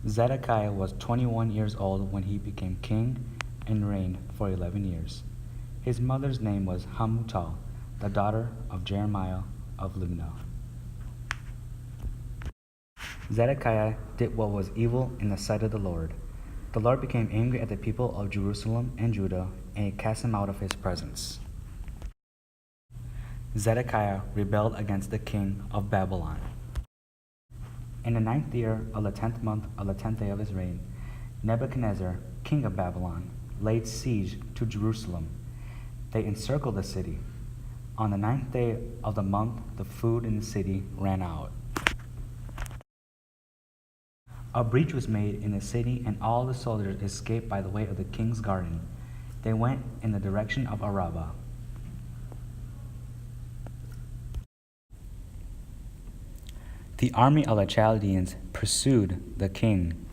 Zedekiah was 21 years old when he became king and reigned for 11 years. His mother's name was Hamutal, the daughter of Jeremiah of Libnah. Zedekiah did what was evil in the sight of the Lord. The Lord became angry at the people of Jerusalem and Judah, and he cast them out of his presence. Zedekiah rebelled against the king of Babylon. In the 9th year of the 10th month of the 10th day of his reign, Nebuchadnezzar, king of Babylon, laid siege to Jerusalem. They encircled the city. On the 9th day of the month, the food in the city ran out. A breach was made in the city, and all the soldiers escaped by the way of the king's garden. They went in the direction of Arabah. The army of the Chaldeans pursued the king.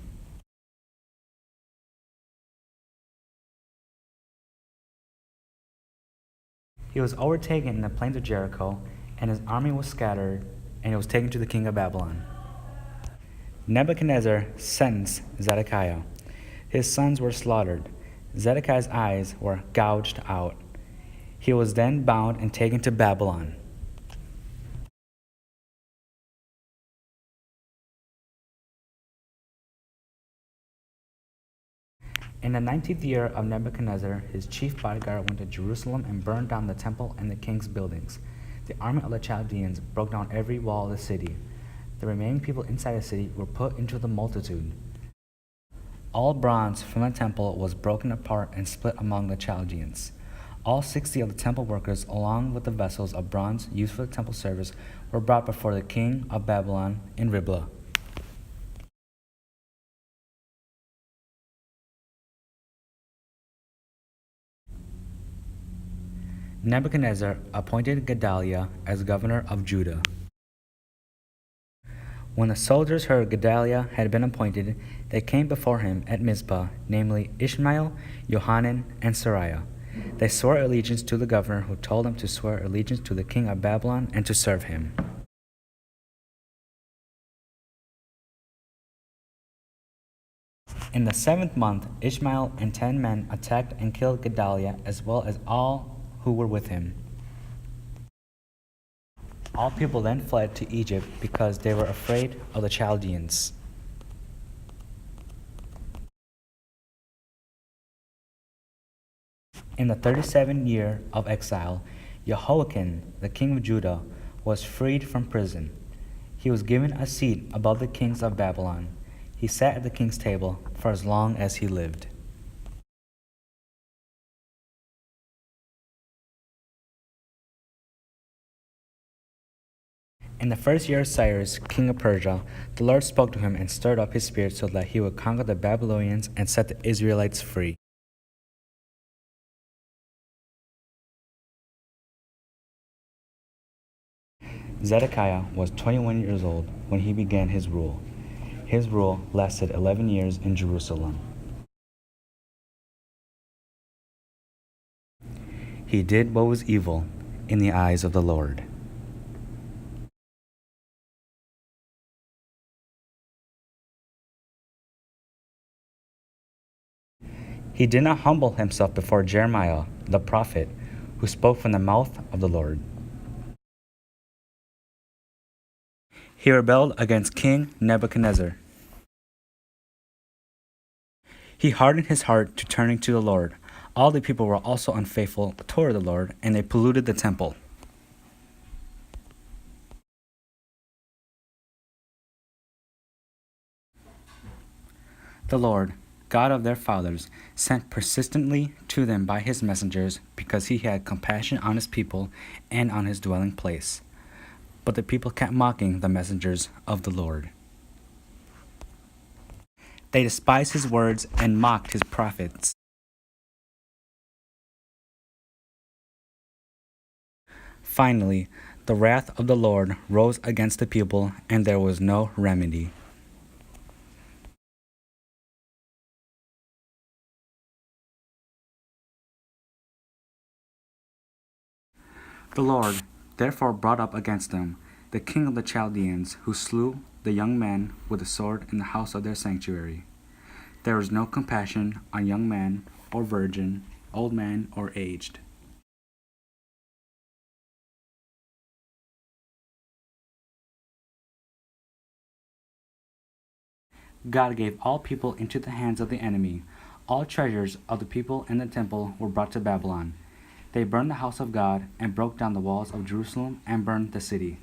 He was overtaken in the plains of Jericho, and his army was scattered, and he was taken to the king of Babylon. Nebuchadnezzar sentenced Zedekiah. His sons were slaughtered. Zedekiah's eyes were gouged out. He was then bound and taken to Babylon. In the 19th year of Nebuchadnezzar, his chief bodyguard went to Jerusalem and burned down the temple and the king's buildings. The army of the Chaldeans broke down every wall of the city. The remaining people inside the city were put into the multitude. All bronze from the temple was broken apart and split among the Chaldeans. All 60 of the temple workers, along with the vessels of bronze used for the temple service, were brought before the king of Babylon in Riblah. Nebuchadnezzar appointed Gedaliah as governor of Judah. When the soldiers heard Gedaliah had been appointed, they came before him at Mizpah, namely Ishmael, Johanan, and Sariah. They swore allegiance to the governor, who told them to swear allegiance to the king of Babylon and to serve him. In the 7th month, Ishmael and 10 men attacked and killed Gedaliah, as well as all who were with him. All people then fled to Egypt because they were afraid of the Chaldeans. In the 37th year of exile, Jehoiakim, the king of Judah, was freed from prison. He was given a seat above the kings of Babylon. He sat at the king's table for as long as he lived. In the first year of Cyrus, king of Persia, the Lord spoke to him and stirred up his spirit so that he would conquer the Babylonians and set the Israelites free. Zedekiah was 21 years old when he began his rule. His rule lasted 11 years in Jerusalem. He did what was evil in the eyes of the Lord. He did not humble himself before Jeremiah, the prophet, who spoke from the mouth of the Lord. He rebelled against King Nebuchadnezzar. He hardened his heart to turning to the Lord. All the people were also unfaithful toward the Lord, and they polluted the temple. The Lord, God of their fathers, sent persistently to them by his messengers, because he had compassion on his people and on his dwelling place. But the people kept mocking the messengers of the Lord. They despised his words and mocked his prophets. Finally, the wrath of the Lord rose against the people, and there was no remedy. The Lord therefore brought up against them the king of the Chaldeans, who slew the young men with a sword in the house of their sanctuary. There was no compassion on young man or virgin, old man or aged. God gave all people into the hands of the enemy. All treasures of the people in the temple were brought to Babylon. They burned the house of God and broke down the walls of Jerusalem and burned the city.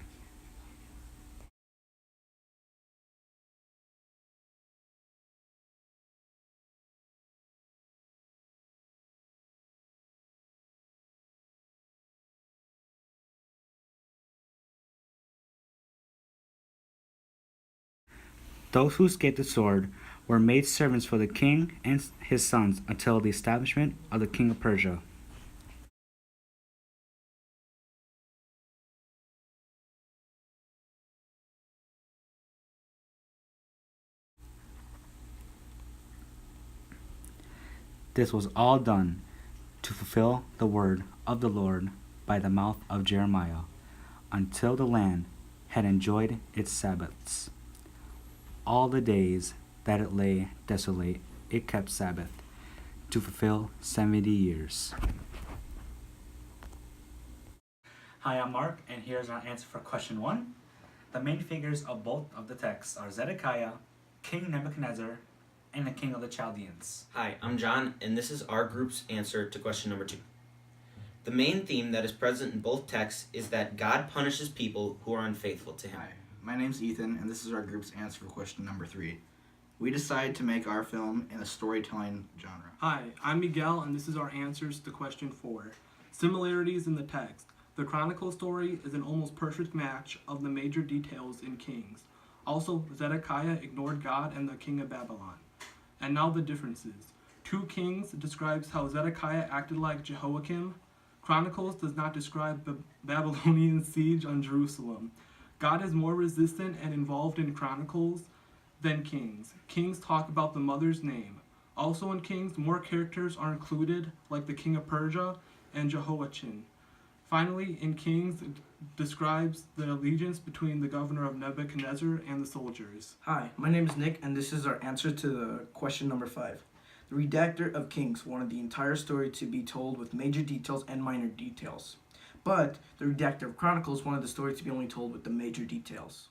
Those who escaped the sword were made servants for the king and his sons until the establishment of the king of Persia. This was all done to fulfill the word of the Lord by the mouth of Jeremiah, until the land had enjoyed its Sabbaths. All the days that it lay desolate, it kept Sabbath, to fulfill 70 years. Hi, I'm Mark, and here's our answer for question 1. The main figures of both of the texts are Zedekiah, King Nebuchadnezzar, and the king of the Chaldeans. Hi, I'm John, and this is our group's answer to question number 2. The main theme that is present in both texts is that God punishes people who are unfaithful to Him. Hi, my name's Ethan, and this is our group's answer for question number 3. We decided to make our film in a storytelling genre. Hi, I'm Miguel, and this is our answers to question 4. Similarities in the text. The Chronicle story is an almost perfect match of the major details in Kings. Also, Zedekiah ignored God and the king of Babylon. And now the differences. 2 Kings describes how Zedekiah acted like Jehoiakim. Chronicles does not describe the Babylonian siege on Jerusalem. God is more resistant and involved in Chronicles than Kings. Kings talk about the mother's name. Also in Kings, more characters are included, like the king of Persia and Jehoiachin. Finally, in Kings, it describes the allegiance between the governor of Nebuchadnezzar and the soldiers. Hi, my name is Nick, and this is our answer to the question number 5. The redactor of Kings wanted the entire story to be told with major details and minor details. But the redactor of Chronicles wanted the story to be only told with the major details.